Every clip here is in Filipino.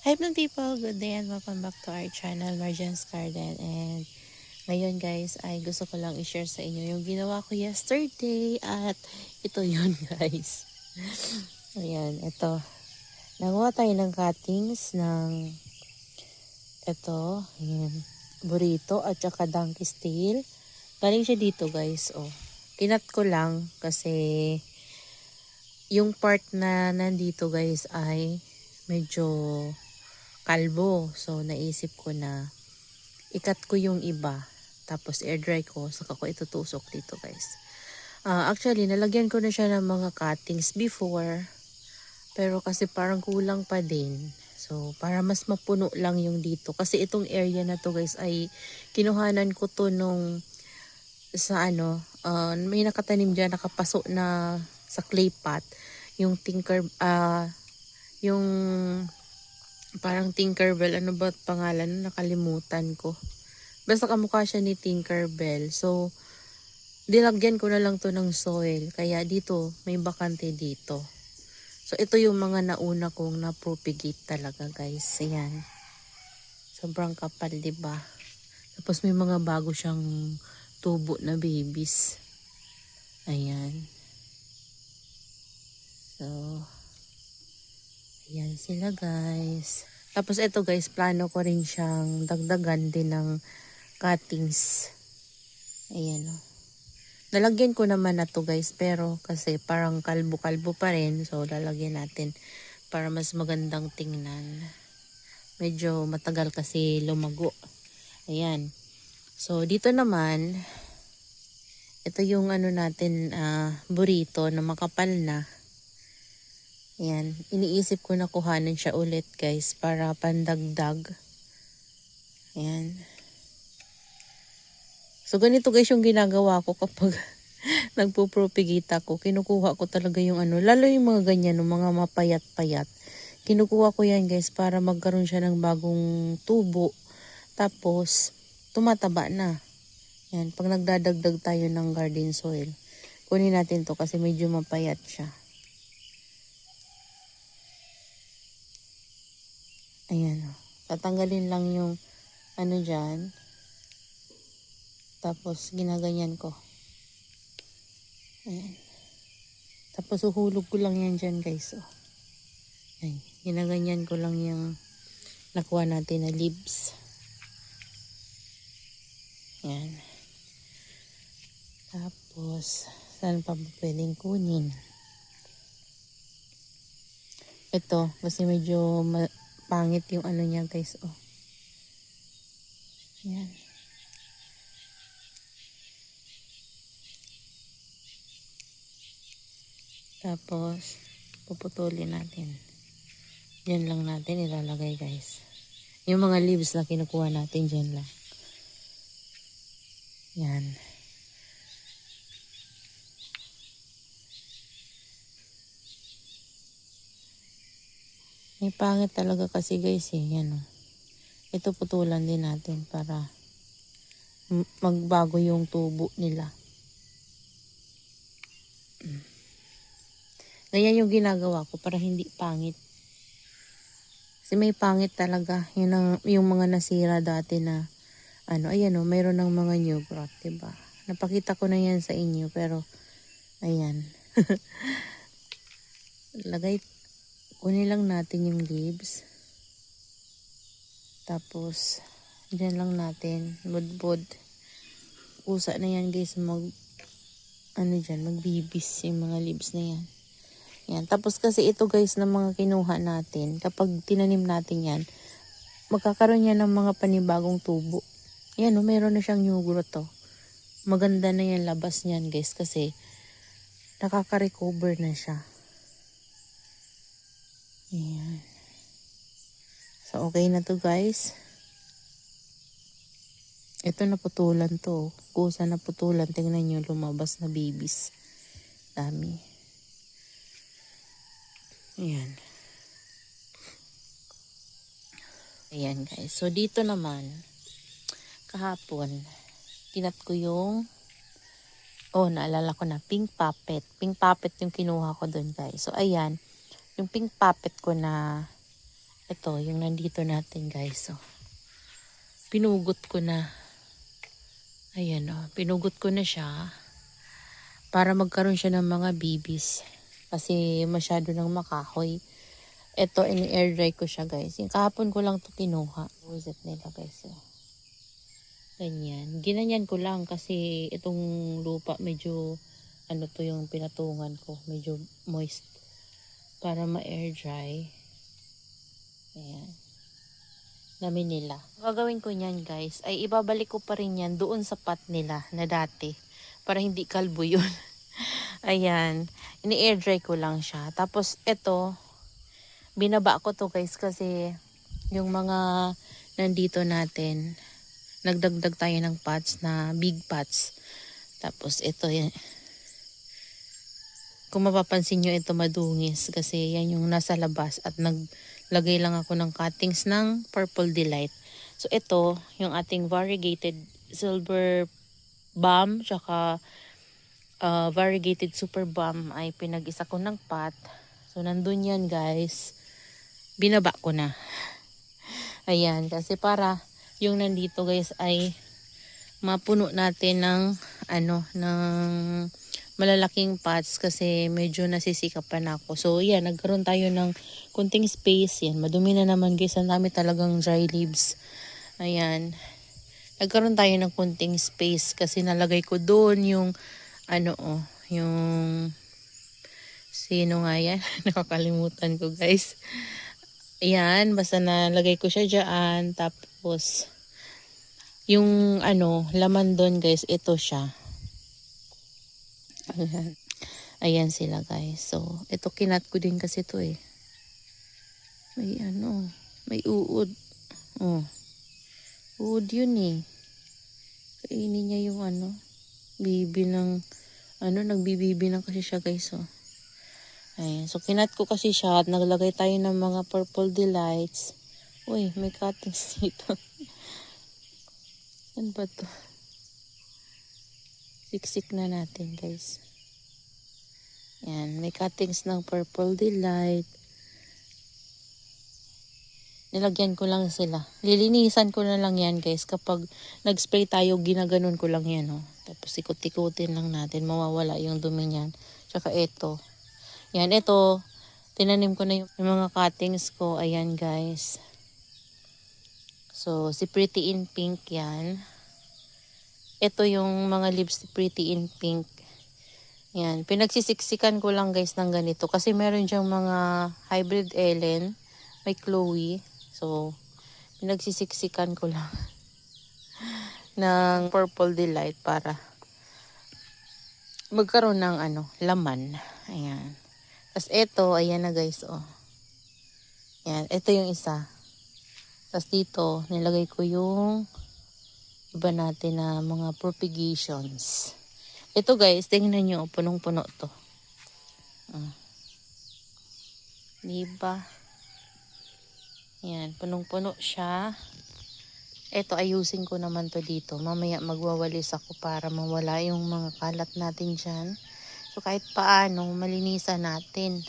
Hi mga people, good day and welcome back to our channel, Marjan's Garden. And ngayon guys, ay gusto ko lang i-share sa inyo yung ginawa ko yesterday. At ito yun guys. Ayan, ito. Nanguha tayo ng cuttings ng ito, ayan, burrito at saka donkey's tail. Galing siya dito guys, oh. Kinat ko lang kasi yung part na nandito guys ay medyo kalbo. So, naisip ko na ikat ko yung iba. Tapos, air dry ko. Saka ko itutusok dito, guys. Actually, nalagyan ko na siya ng mga cuttings before. Pero kasi parang kulang pa din. So, para mas mapuno lang yung dito. Kasi itong area na to, guys, ay kinuhanan ko to nung sa may nakatanim dyan, nakapaso na sa clay pot. Yung yung parang Tinkerbell, ano ba pangalan? Nakalimutan ko. Basta kamukha siya ni Tinkerbell. So, dilagyan ko na lang to ng soil. Kaya dito, may bakante dito. So, ito yung mga nauna kong na-propagate talaga, guys. Ayan. Sobrang kapal, diba? Tapos may mga bago siyang tubo na babies. Ayan. So, ayan sila guys. Tapos ito guys, plano ko rin siyang dagdagan din ng cuttings. Ayan o. Lalagyan ko naman na to guys, pero kasi parang kalbo-kalbo pa rin. So lalagyan natin para mas magandang tingnan. Medyo matagal kasi lumago. Ayan. So dito naman, ito yung ano natin, burrito na makapal na. Ayan, iniisip ko na kuhanin siya ulit guys para pandagdag. Ayan. So ganito guys yung ginagawa ko kapag nagpo-propagate ako. Kinukuha ko talaga yung lalo yung mga ganyan, yung mga mapayat-payat. Kinukuha ko yan guys para magkaroon siya ng bagong tubo. Tapos, tumataba na. Ayan, pag nagdadagdag tayo ng garden soil, kunin natin to kasi medyo mapayat siya. Ayan o. Tatanggalin lang yung dyan. Tapos ginaganyan ko. Ayan. Tapos uhulog ko lang yan dyan guys. Oh. Ayan. Ginaganyan ko lang yung nakuha natin na leaves. Ayan. Tapos saan pa pwedeng kunin? Ito. Kasi medyo pangit yung niya guys. Oh. Ayan. Tapos puputulin natin. Diyan lang natin ilalagay guys. Yung mga leaves na kinukuha natin diyan lang. Yan. May pangit talaga kasi guys eh. Yan o. Ito putulan din natin para magbago yung tubo nila. Ganyan yung ginagawa ko para hindi pangit. Kasi may pangit talaga. Yung mga nasira dati na ayan o, mayroon ng mga new growth, diba? Napakita ko na yan sa inyo pero ayan. Kunin lang natin yung leaves. Tapos dyan lang natin budbud. Usa na yan guys magbibis yung mga leaves na yan. Yan. Tapos kasi ito guys na mga kinuha natin, kapag tinanim natin yan, magkakaroon yan ng mga panibagong tubo. Yan o, meron na siyang new growth to. Maganda na yan labas niyan guys kasi nakaka-recover na siya. Ayan. So okay na to guys. Ito naputulan to. Kusa naputulan. Tingnan nyo lumabas na babies. Dami. Ayan. Ayan guys. So dito naman, kahapon, kinat ko yung, naalala ko na, pink puppet. Pink puppet yung kinuha ko dun guys. So ayan, yung pink puppet ko na Ito, yung nandito natin guys. So, pinugot ko na. Ayan o, pinugot ko na siya para magkaroon siya ng mga babies. Kasi masyado nang makahoy. Ito, in-air dry ko siya guys. Yung kahapon ko lang to kinuha. Visit nila guys. So, ganyan. Ginanyan ko lang kasi itong lupa medyo ano to yung pinatungan ko. Medyo moist. Para ma-air dry. Ayan. Dami nila. Ang gagawin ko niyan guys ay ibabalik ko pa rin yan doon sa pot nila na dati. Para hindi kalbo yun. Ayan. Ini-air dry ko lang siya. Tapos ito, binaba ko to guys kasi yung mga nandito natin, nagdagdag tayo ng pots na big pots. Tapos ito yan. Kung mapapansin nyo, ito madungis kasi yan yung nasa labas at naglagay lang ako ng cuttings ng Purple Delight. So ito, yung ating variegated silver balm tsaka variegated super balm ay pinag-isa ko ng pot. So nandun yan guys. Binaba ko na. Ayan, kasi para yung nandito guys ay mapuno natin ng ng malalaking pots kasi medyo nasisikapan ako. So yan, nagkaroon tayo ng kunting space. Yan, madumi na naman guys. Ang dami talagang dry leaves. Ayan. Nagkaroon tayo ng kunting space kasi nalagay ko doon yung yung sino nga yan? Nakakalimutan ko guys. Ayan, basta nalagay ko siya dyan. Tapos, yung laman doon guys, ito siya. Ayan. Ayan sila guys. So, ito kinat ko din kasi ito eh. May may uod. Oh. Uod yun eh. Kainin niya yung bibi ng, nagbibibi ng kasi siya guys oh. Ayan. So, kinat ko kasi siya at naglagay tayo ng mga Purple Delights. Uy, may cuttings dito. Ano ba to? Siksik na natin guys. Ayan. May cuttings ng Purple Delight. Nilagyan ko lang sila. Lilinisan ko na lang yan guys. Kapag nag-spray tayo, ginaganon ko lang yan. Oh. Tapos ikot-ikutin lang natin. Mawawala yung dumi niyan. Tsaka ito. Yan, ito. Tinanim ko na yung mga cuttings ko. Ayan guys. So, si Pretty in Pink yan. Ito yung mga leaves si Pretty in Pink. Yan. Pinagsisiksikan ko lang guys ng ganito. Kasi meron diyang mga hybrid Ellen. May Chloe. So, pinagsisiksikan ko lang ng Purple Delight para magkaroon ng laman. Ayan. Tapos ito, ayan na guys, oh. Ayan, ito yung isa. Tapos dito, nilagay ko yung iba natin na mga propagations. Ito guys, tingnan nyo, punong-puno to. Diba? Ayan, punong-puno siya. Ito, ayusin ko naman to dito. Mamaya magwawalis ako para mawala yung mga kalat natin dyan. So, kahit paano, malinisan natin.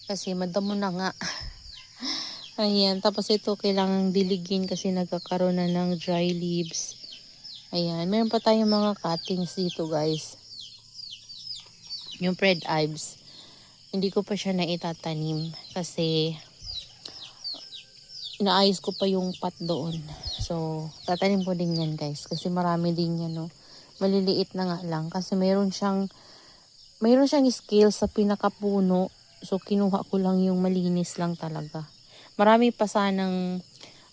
Kasi madamo na nga. Ayan, tapos ito, kailangang diligin kasi nagkakaroon na ng dry leaves. Ayan, meron pa tayong mga cuttings dito, guys. Yung red ives. Hindi ko pa siya naitatanim kasi inaayos ko pa yung pot doon. So, tatanim ko din yan guys. Kasi marami din yan, no. Maliliit na nga lang. Kasi mayroon siyang scale sa pinakapuno. So, kinuha ko lang yung malinis lang talaga. Marami pa sanang,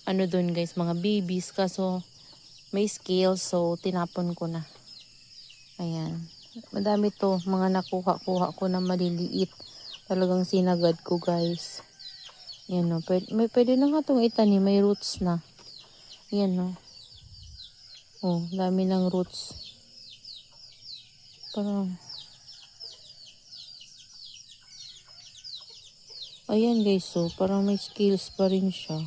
doon guys, mga babies. Kaso, may scale. So, tinapon ko na. Ayan. Madami to. Mga nakuha-kuha ko na maliliit. Talagang sinagad ko guys. Yan no. Pwede na nga itong itanim. May roots na. Yan no. Oh, dami ng roots. Parang. Ayan guys. So, parang may scales pa rin siya.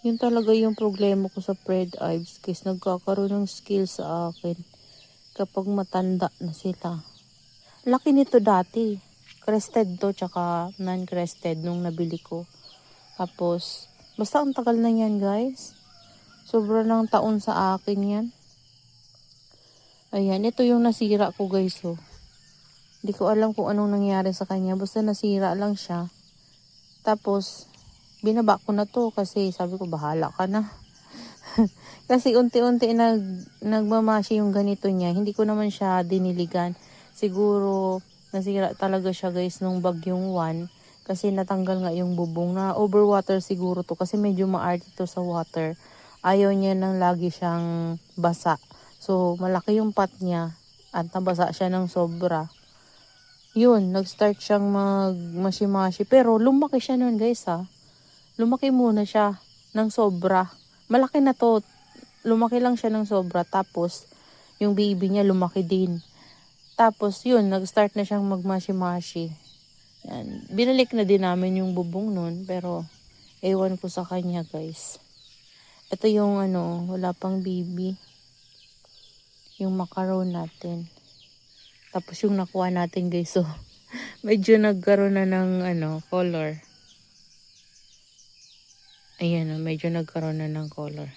Yun talaga yung problema ko sa red ives. Guys, nagkakaroon ng scales sa akin. Kapag matanda na sila. Laki nito dati. crested to, tsaka non-crested nung nabili ko. Tapos, basta ang tagal na yan guys. Sobra ng taon sa akin yan. Ayan, ito yung nasira ko guys, oh. Hindi ko alam kung anong nangyari sa kanya. Basta nasira lang siya. Tapos, binaba ko na to kasi sabi ko, bahala ka na. Kasi unti-unti nagmamashi yung ganito niya. Hindi ko naman siya diniligan. Siguro, nasira talaga siya guys nung bagyong 1. Kasi natanggal nga yung bubong na overwater siguro to. Kasi medyo maarte to sa water. Ayaw niya nang lagi siyang basa. So, malaki yung pot niya. At nabasa siya ng sobra. Yun, nag-start siyang magmashi-mashi. Pero lumaki siya nun guys ha. Lumaki muna siya ng sobra. Malaki na to. Lumaki lang siya ng sobra. Tapos, yung baby niya lumaki din. Tapos, yun, nag-start na siyang magmashi-mashi. Yan. Binalik na din namin yung bubong nun. Pero, ewan ko sa kanya guys. Ito yung wala pang baby. Yung macaron natin. Tapos yung nakuha natin guys, so medyo nagkaroon na ng color. Ayan, medyo nagkaroon na ng color.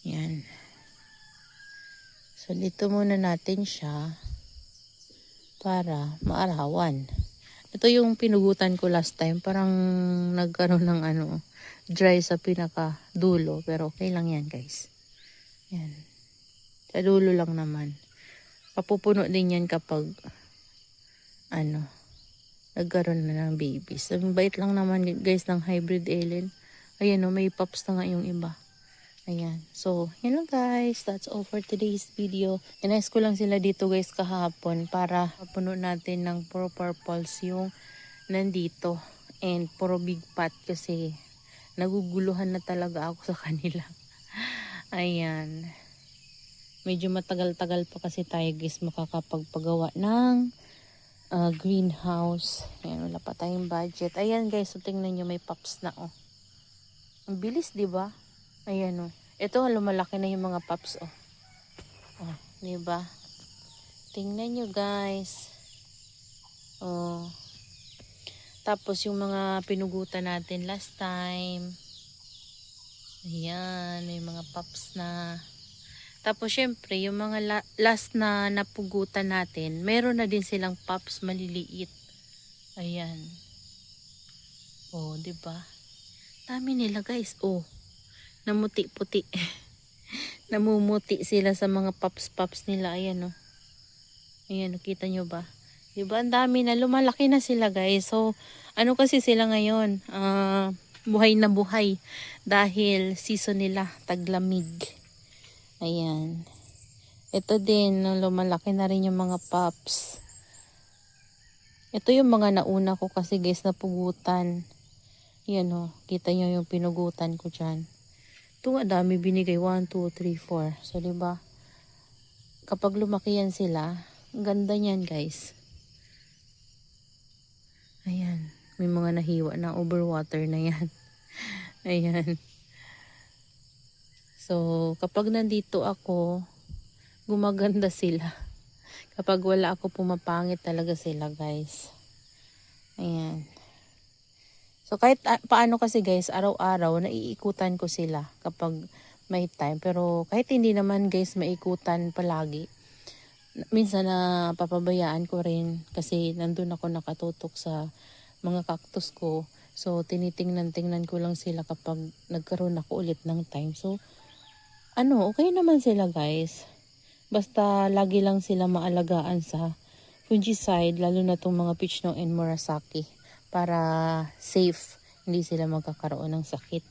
Yan. So dito muna natin siya para maarawan. Ito yung pinugutan ko last time, parang nagkaroon ng dry sa pinaka dulo, pero okay lang yan guys. Yan. Sa dulo lang naman. Papupuno din yan kapag nagkaroon na ng babies. Ang bait lang naman guys ng hybrid Ellen. Ayan may pups na nga yung iba. Ayan. So, yan lang guys. That's all for today's video. Inayos ko lang sila dito guys kahapon para mapuno natin ng puro purples yung nandito. And puro big pot kasi naguguluhan na talaga ako sa kanila. Ayan. Medyo matagal-tagal pa kasi tayo guys makakapagpagawa ng greenhouse. Ayan, wala pa tayong budget. Ayan guys, so tingnan nyo may pups na oh. Ang bilis diba? Ayan oh. Ito lumalaki na yung mga pups oh. Oh, diba? Tingnan nyo guys. Oh. Tapos yung mga pinugutan natin last time. Ayan, may mga pups na. Tapos syempre, yung mga last na napugutan natin, meron na din silang pups maliliit. Ayan. Oh, 'di ba? Dami nila, guys. Oh. Namuti-puti. Namumuti sila sa mga pups nila. Ayan, oh. Ayan, nakita nyo ba? 'Di ba? Ang dami na, lumalaki na sila, guys. So, kasi sila ngayon? Buhay na buhay dahil season nila taglamig. Ayan. Ito din, lumalaki na rin yung mga pups. Ito yung mga nauna ko kasi guys, napugutan. Yan o, kita nyo yung pinugutan ko dyan. Ito nga dami binigay, 1, 2, 3, 4. So, diba? Kapag lumaki yan sila, ang ganda niyan guys. Ayan. May mga nahiwa na overwater na yan. Ayan. So, kapag nandito ako, gumaganda sila. Kapag wala ako, pumapangit talaga sila, guys. Ayan. So, kahit paano kasi, guys, araw-araw, naiikutan ko sila kapag may time. Pero, kahit hindi naman, guys, maikutan palagi. Minsan na papabayaan ko rin kasi nandun ako nakatutok sa mga cactus ko. So, tinitingnan ko lang sila kapag nagkaroon ako ulit ng time. So, okay naman sila guys. Basta lagi lang sila maalagaan sa fungicide, lalo na itong mga Peachno and Murasaki. Para safe, hindi sila magkakaroon ng sakit.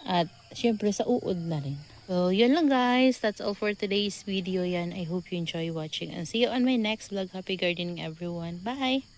At syempre sa uod na rin. So yun lang guys, that's all for today's video yan. I hope you enjoy watching and see you on my next vlog. Happy gardening everyone. Bye!